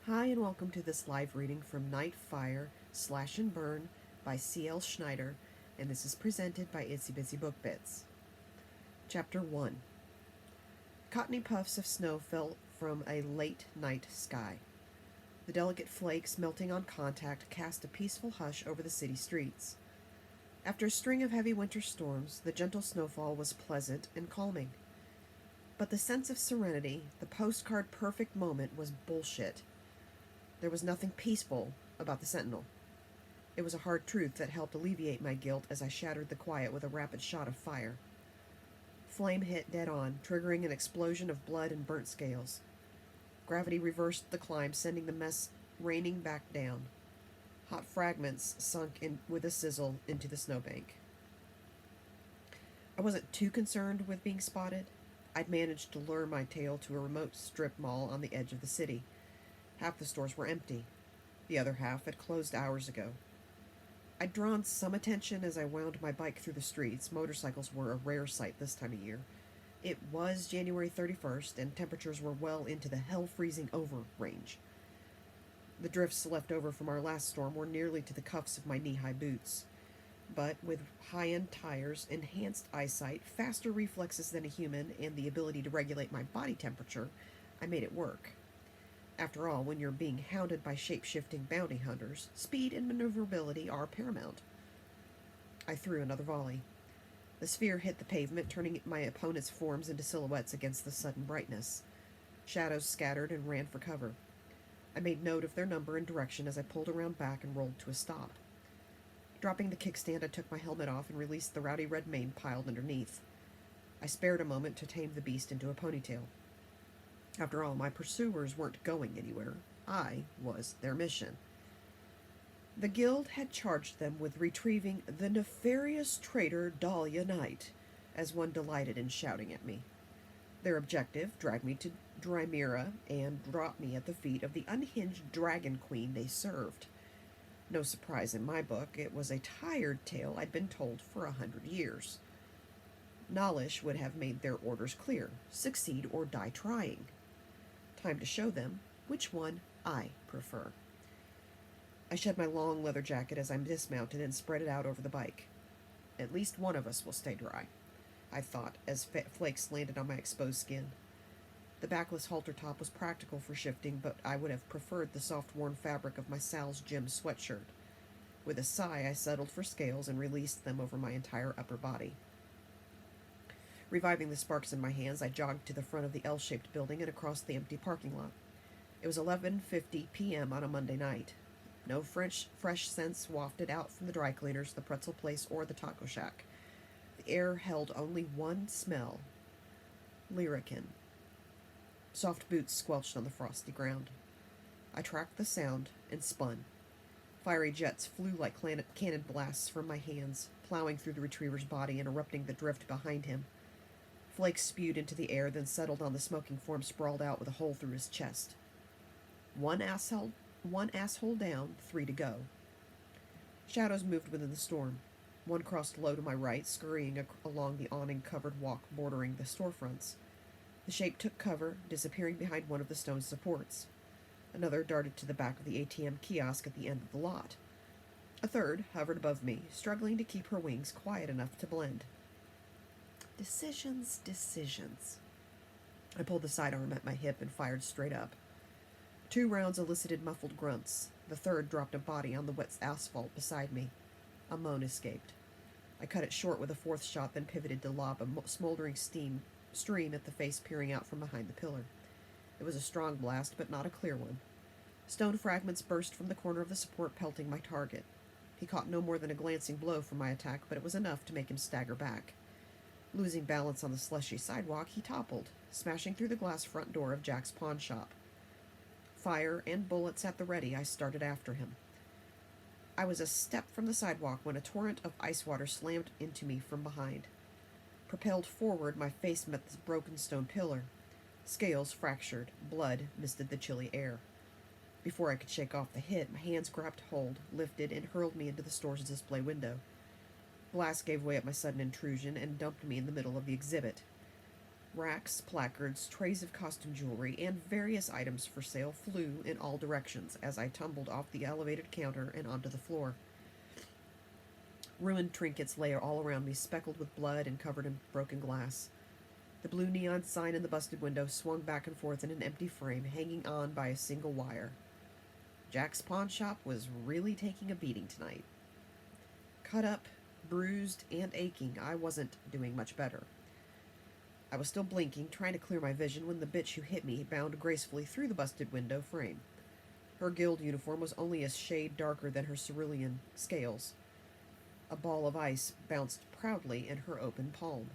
Hi, and welcome to this live reading from Night Fire Slash and Burn by C.L. Schneider, and this is presented by Itsy Bitsy Book Bits. Chapter 1. Cottony puffs of snow fell from a late night sky. The delicate flakes, melting on contact, cast a peaceful hush over the city streets. After a string of heavy winter storms, the gentle snowfall was pleasant and calming. But the sense of serenity, the postcard perfect moment, was bullshit. There was nothing peaceful about the Sentinel. It was a hard truth that helped alleviate my guilt as I shattered the quiet with a rapid shot of fire. Flame hit dead on, triggering an explosion of blood and burnt scales. Gravity reversed the climb, sending the mess raining back down. Hot fragments sunk in with a sizzle into the snowbank. I wasn't too concerned with being spotted. I'd managed to lure my tail to a remote strip mall on the edge of the city. Half the stores were empty. The other half had closed hours ago. I'd drawn some attention as I wound my bike through the streets. Motorcycles were a rare sight this time of year. It was January 31st, and temperatures were well into the hell-freezing over range. The drifts left over from our last storm were nearly to the cuffs of my knee-high boots. But with high-end tires, enhanced eyesight, faster reflexes than a human, and the ability to regulate my body temperature, I made it work. After all, when you're being hounded by shape-shifting bounty hunters, speed and maneuverability are paramount. I threw another volley. The sphere hit the pavement, turning my opponent's forms into silhouettes against the sudden brightness. Shadows scattered and ran for cover. I made note of their number and direction as I pulled around back and rolled to a stop. Dropping the kickstand, I took my helmet off and released the rowdy red mane piled underneath. I spared a moment to tame the beast into a ponytail. After all, my pursuers weren't going anywhere. I was their mission. The guild had charged them with retrieving the nefarious traitor Dahlia Nite, as one delighted in shouting at me. Their objective, drag me to Drimera and drop me at the feet of the unhinged dragon queen they served. No surprise in my book, it was a tired tale I'd been told for 100 years. Knowledge would have made their orders clear: succeed or die trying. Time to show them which one I prefer. I shed my long leather jacket as I dismounted and spread it out over the bike. At least one of us will stay dry, I thought, as flakes landed on my exposed skin. The backless halter top was practical for shifting, but I would have preferred the soft worn fabric of my Sal's gym sweatshirt. With a sigh, I settled for scales and released them over my entire upper body. Reviving the sparks in my hands, I jogged to the front of the L-shaped building and across the empty parking lot. It was 11:50 p.m. on a Monday night. No fresh scents wafted out from the dry cleaners, the pretzel place, or the taco shack. The air held only one smell: Lyrican. Soft boots squelched on the frosty ground. I tracked the sound and spun. Fiery jets flew like cannon blasts from my hands, plowing through the retriever's body and erupting the drift behind him. Flakes spewed into the air, then settled on the smoking form sprawled out with a hole through his chest. One asshole down, 3 to go. Shadows moved within the storm. One crossed low to my right, scurrying along the awning-covered walk bordering the storefronts. The shape took cover, disappearing behind one of the stone supports. Another darted to the back of the ATM kiosk at the end of the lot. A third hovered above me, struggling to keep her wings quiet enough to blend. Decisions. I pulled the sidearm at my hip and fired straight up. 2 rounds elicited muffled grunts. The third dropped a body on the wet asphalt beside me. A moan escaped. I cut it short with a 4th shot, then pivoted to lob a smoldering stream at the face peering out from behind the pillar. It was a strong blast, but not a clear one. Stone fragments burst from the corner of the support, pelting my target. He caught no more than a glancing blow from my attack, but it was enough to make him stagger back. Losing balance on the slushy sidewalk, he toppled, smashing through the glass front door of Jack's pawn shop. Fire and bullets at the ready, I started after him. I was a step from the sidewalk when a torrent of ice water slammed into me from behind. Propelled forward, my face met the broken stone pillar. Scales fractured, blood misted the chilly air. Before I could shake off the hit, my hands grabbed hold, lifted, and hurled me into the store's display window. Glass gave way at my sudden intrusion and dumped me in the middle of the exhibit. Racks, placards, trays of costume jewelry, and various items for sale flew in all directions as I tumbled off the elevated counter and onto the floor. Ruined trinkets lay all around me, speckled with blood and covered in broken glass. The blue neon sign in the busted window swung back and forth in an empty frame, hanging on by a single wire. Jack's pawn shop was really taking a beating tonight. Cut up, bruised, and aching, I wasn't doing much better. I was still blinking, trying to clear my vision, when the bitch who hit me bounded gracefully through the busted window frame. Her guild uniform was only a shade darker than her cerulean scales. A ball of ice bounced proudly in her open palm.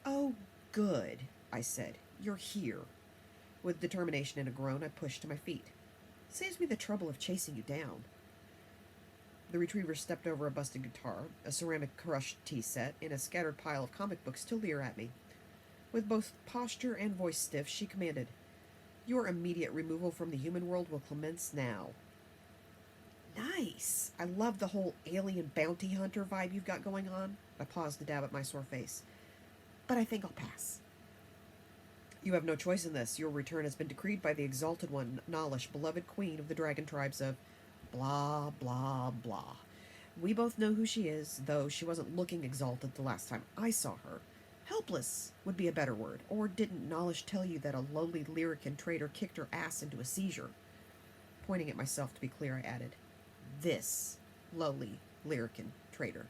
"Oh, good," I said. "You're here." With determination and a groan, I pushed to my feet. "Saves me the trouble of chasing you down." The retriever stepped over a busted guitar, a ceramic crushed tea set, and a scattered pile of comic books to leer at me. With both posture and voice stiff, she commanded, "Your immediate removal from the human world will commence now." "Nice! I love the whole alien bounty hunter vibe you've got going on." I paused to dab at my sore face. "But I think I'll pass." "You have no choice in this. Your return has been decreed by the Exalted One, Nalish, beloved queen of the dragon tribes of blah, blah, blah. We both know who she is, though she wasn't looking exalted the last time I saw her. Helpless would be a better word. Or didn't Nalish tell you that a lowly Lyrican traitor kicked her ass into a seizure?" Pointing at myself to be clear, I added, "This lowly Lyrican traitor."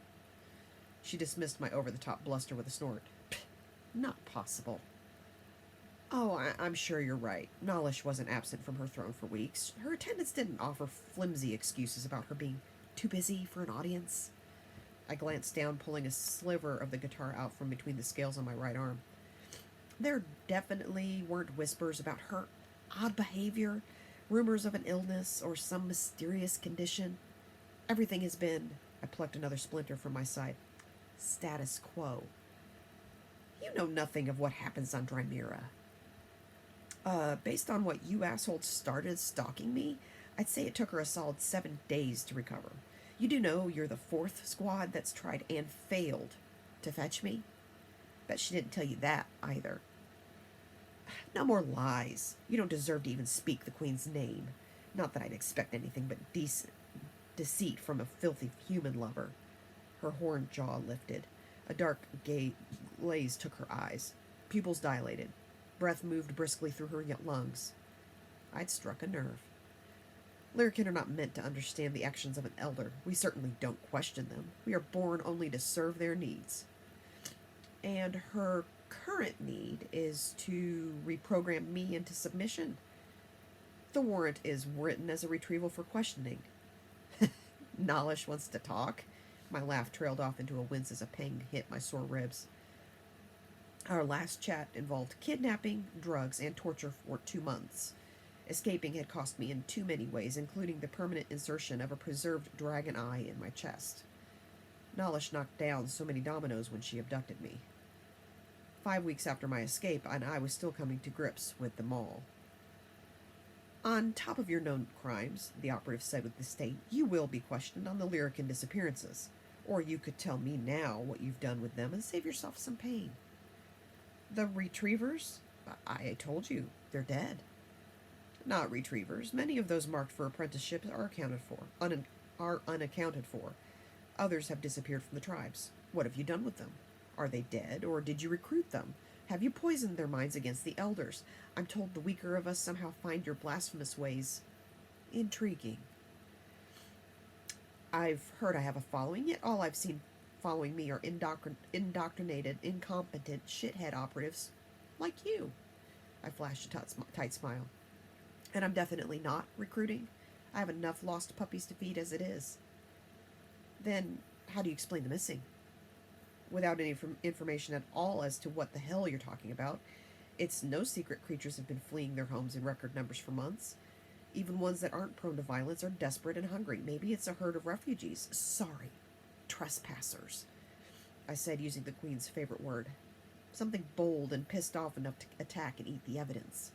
She dismissed my over-the-top bluster with a snort. "Pfft, not possible." "Oh, I'm sure you're right. Nalish wasn't absent from her throne for weeks. Her attendants didn't offer flimsy excuses about her being too busy for an audience." I glanced down, pulling a sliver of the guitar out from between the scales on my right arm. "There definitely weren't whispers about her odd behavior, rumors of an illness, or some mysterious condition. Everything has been," I plucked another splinter from my side, "status quo." "You know nothing of what happens on Drimera." Based on what you assholes started stalking me, I'd say it took her a solid 7 days to recover. You do know you're the 4th squad that's tried and failed to fetch me? Bet she didn't tell you that, either." "No more lies. You don't deserve to even speak the Queen's name. Not that I'd expect anything but deceit from a filthy human lover." Her horned jaw lifted. A dark glaze took her eyes. Pupils dilated. Breath moved briskly through her lungs. I'd struck a nerve. Lyrican are not meant to understand the actions of an elder. We certainly don't question them. We are born only to serve their needs. And her current need is to reprogram me into submission. The warrant is written as a retrieval for questioning. "Nalish wants to talk?" My laugh trailed off into a wince as a pang hit my sore ribs. Our last chat involved kidnapping, drugs, and torture for 2 months. Escaping had cost me in too many ways, including the permanent insertion of a preserved dragon eye in my chest. Nalish knocked down so many dominoes when she abducted me. 5 weeks after my escape, and I was still coming to grips with them all. "On top of your known crimes," the operative said with disdain, "you will be questioned on the Lyrican disappearances. Or you could tell me now what you've done with them and save yourself some pain." "The retrievers? I told you, they're dead." "Not retrievers. Many of those marked for apprenticeships are unaccounted for. Others have disappeared from the tribes. What have you done with them? Are they dead, or did you recruit them? Have you poisoned their minds against the elders? I'm told the weaker of us somehow find your blasphemous ways intriguing." "I've heard I have a following, yet all I've seen following me are indoctrinated, incompetent shithead operatives like you." I flashed a tight smile. "And I'm definitely not recruiting. I have enough lost puppies to feed as it is." "Then how do you explain the missing?" "Without any information at all as to what the hell you're talking about. It's no secret creatures have been fleeing their homes in record numbers for months. Even ones that aren't prone to violence are desperate and hungry. Maybe it's a herd of refugees. Sorry, trespassers," I said, using the Queen's favorite word. "Something bold and pissed off enough to attack and eat the evidence."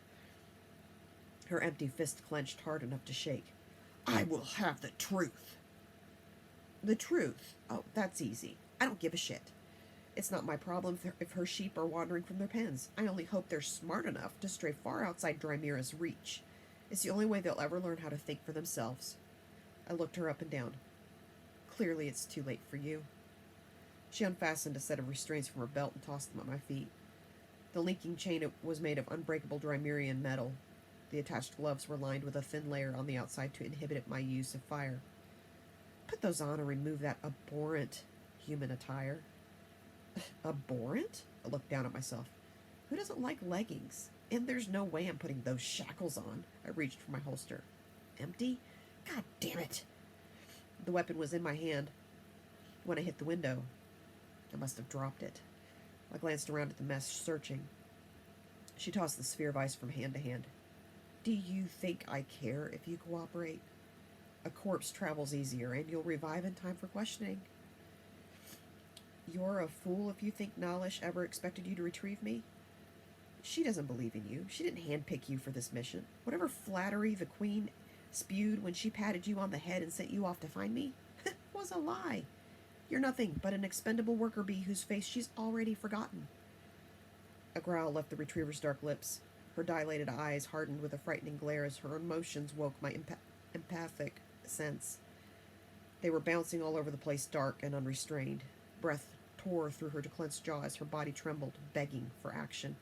Her empty fist clenched hard enough to shake. "I will have the truth." "The truth? Oh, that's easy. I don't give a shit." It's not my problem if her sheep are wandering from their pens. I only hope they're smart enough to stray far outside Drimera's reach. It's the only way they'll ever learn how to think for themselves. I looked her up and down. Clearly it's too late for you. She unfastened a set of restraints from her belt and tossed them at my feet. The linking chain was made of unbreakable Drimerian metal. The attached gloves were lined with a thin layer on the outside to inhibit my use of fire. Put those on and remove that abhorrent human attire. Abhorrent? I looked down at myself. Who doesn't like leggings? And there's no way I'm putting those shackles on. I reached for my holster. Empty? God damn it! The weapon was in my hand when I hit the window. I must have dropped it. I glanced around at the mess, searching. She tossed the sphere of ice from hand to hand. Do you think I care if you cooperate? A corpse travels easier, and you'll revive in time for questioning. You're a fool if you think Nalish ever expected you to retrieve me. She doesn't believe in you. She didn't handpick you for this mission. Whatever flattery the Queen spewed when she patted you on the head and sent you off to find me was a lie. You're nothing but an expendable worker bee whose face she's already forgotten. A growl left the retriever's dark lips. Her dilated eyes hardened with a frightening glare as her emotions woke my empathic sense. They were bouncing all over the place, dark and unrestrained. Breath tore through her clenched jaw as her body trembled, begging for action.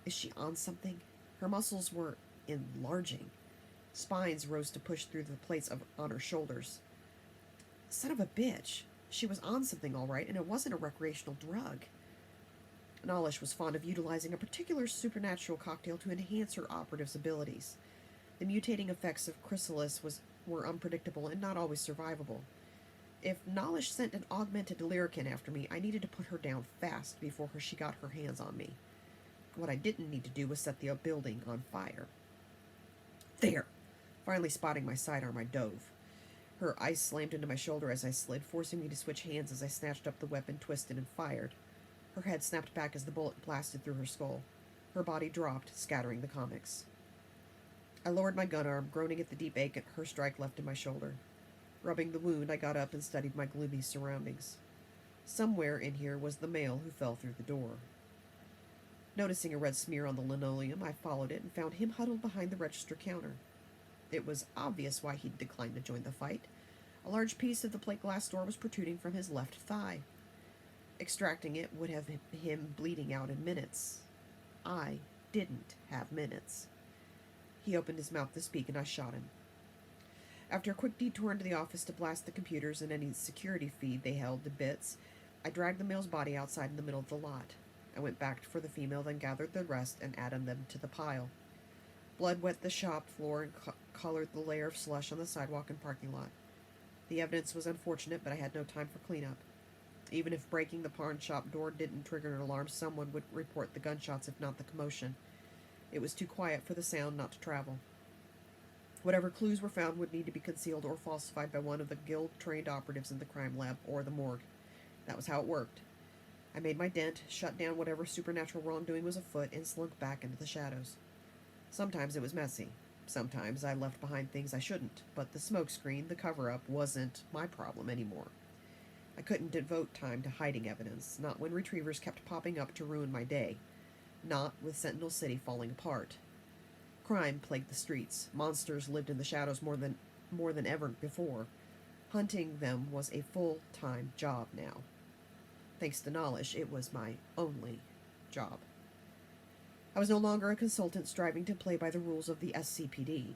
Is she on something? Her muscles were enlarging. Spines rose to push through the plates on her shoulders. Son of a bitch. She was on something all right, and it wasn't a recreational drug. Nalish was fond of utilizing a particular supernatural cocktail to enhance her operative's abilities. The mutating effects of chrysalis were unpredictable and not always survivable. If Nalish sent an augmented lyrican after me, I needed to put her down fast before she got her hands on me. What I didn't need to do was set the building on fire. There! Finally spotting my sidearm, I dove. Her ice slammed into my shoulder as I slid, forcing me to switch hands as I snatched up the weapon, twisted, and fired. Her head snapped back as the bullet blasted through her skull. Her body dropped, scattering the comics. I lowered my gun arm, groaning at the deep ache her strike left in my shoulder. Rubbing the wound, I got up and studied my gloomy surroundings. Somewhere in here was the male who fell through the door. Noticing a red smear on the linoleum, I followed it and found him huddled behind the register counter. It was obvious why he'd declined to join the fight. A large piece of the plate glass door was protruding from his left thigh. Extracting it would have him bleeding out in minutes. I didn't have minutes. He opened his mouth to speak, and I shot him. After a quick detour into the office to blast the computers and any security feed they held to bits, I dragged the male's body outside in the middle of the lot. I went back for the female, then gathered the rest and added them to the pile. Blood wet the shop floor and colored the layer of slush on the sidewalk and parking lot. The evidence was unfortunate, but I had no time for cleanup. Even if breaking the pawn shop door didn't trigger an alarm, someone would report the gunshots, if not the commotion. It was too quiet for the sound not to travel. Whatever clues were found would need to be concealed or falsified by one of the guild-trained operatives in the crime lab or the morgue. That was how it worked. I made my dent, shut down whatever supernatural wrongdoing was afoot, and slunk back into the shadows. Sometimes it was messy. Sometimes I left behind things I shouldn't, but the smokescreen, the cover-up, wasn't my problem anymore. I couldn't devote time to hiding evidence, not when retrievers kept popping up to ruin my day, not with Sentinel City falling apart. Crime plagued the streets. Monsters lived in the shadows more than ever before. Hunting them was a full-time job now. Thanks to Nalish, it was my only job. I was no longer a consultant striving to play by the rules of the SCPD.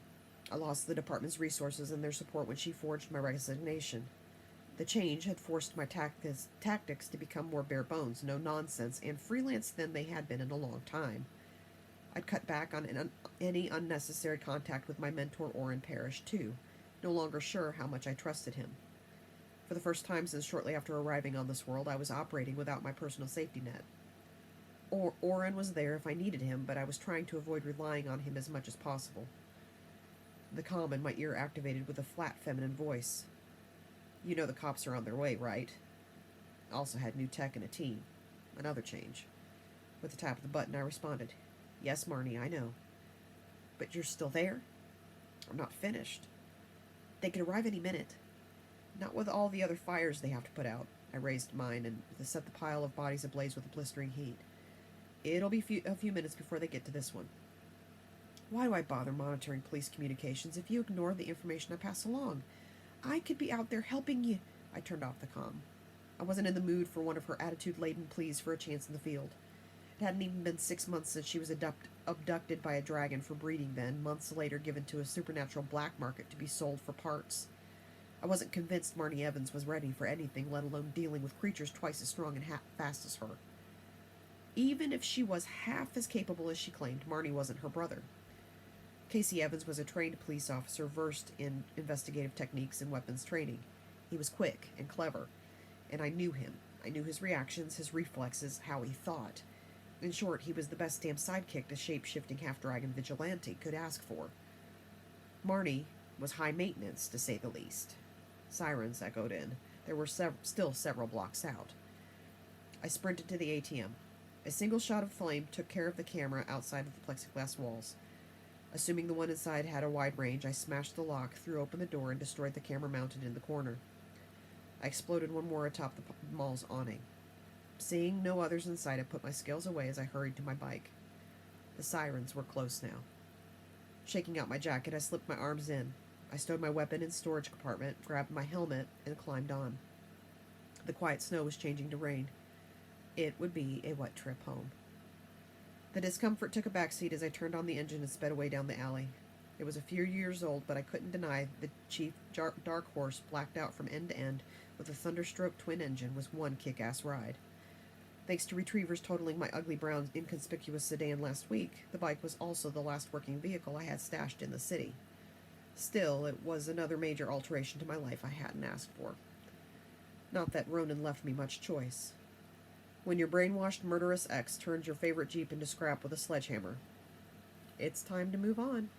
I lost the department's resources and their support when she forged my resignation. The change had forced my tactics to become more bare bones, no nonsense, and freelance than they had been in a long time. I'd cut back on any unnecessary contact with my mentor Orrin Parrish, too, no longer sure how much I trusted him. For the first time since shortly after arriving on this world, I was operating without my personal safety net. Orrin was there if I needed him, but I was trying to avoid relying on him as much as possible. The comm in my ear activated with a flat feminine voice. You know the cops are on their way, right? I also had new tech and a team. Another change. With a tap of the button, I responded, Yes, Marnie, I know. But you're still there? I'm not finished. They could arrive any minute. Not with all the other fires they have to put out. I raised mine and set the pile of bodies ablaze with a blistering heat. It'll be a few minutes before they get to this one. Why do I bother monitoring police communications if you ignore the information I pass along? I could be out there helping you. I turned off the comm. I wasn't in the mood for one of her attitude-laden pleas for a chance in the field. It hadn't even been 6 months since she was abducted by a dragon for breeding then, months later given to a supernatural black market to be sold for parts. I wasn't convinced Marnie Evans was ready for anything, let alone dealing with creatures twice as strong and fast as her. Even if she was half as capable as she claimed, Marnie wasn't her brother. Casey Evans was a trained police officer versed in investigative techniques and weapons training. He was quick and clever, and I knew him. I knew his reactions, his reflexes, how he thought. In short, he was the best damn sidekick a shape-shifting half-dragon vigilante could ask for. Marnie was high maintenance, to say the least. Sirens echoed in. There were still several blocks out. I sprinted to the ATM. A single shot of flame took care of the camera outside of the plexiglass walls. Assuming the one inside had a wide range, I smashed the lock, threw open the door, and destroyed the camera mounted in the corner. I exploded one more atop the mall's awning. Seeing no others in sight, I put my scales away as I hurried to my bike. The sirens were close now. Shaking out my jacket, I slipped my arms in. I stowed my weapon in storage compartment, grabbed my helmet, and climbed on. The quiet snow was changing to rain. It would be a wet trip home. The discomfort took a backseat as I turned on the engine and sped away down the alley. It was a few years old, but I couldn't deny the cheap dark horse, blacked out from end to end, with a thunderstroke twin engine, was one kick-ass ride. Thanks to retrievers totaling my ugly brown inconspicuous sedan last week, the bike was also the last working vehicle I had stashed in the city. Still, it was another major alteration to my life I hadn't asked for. Not that Ronan left me much choice. When your brainwashed murderous ex turns your favorite Jeep into scrap with a sledgehammer, it's time to move on.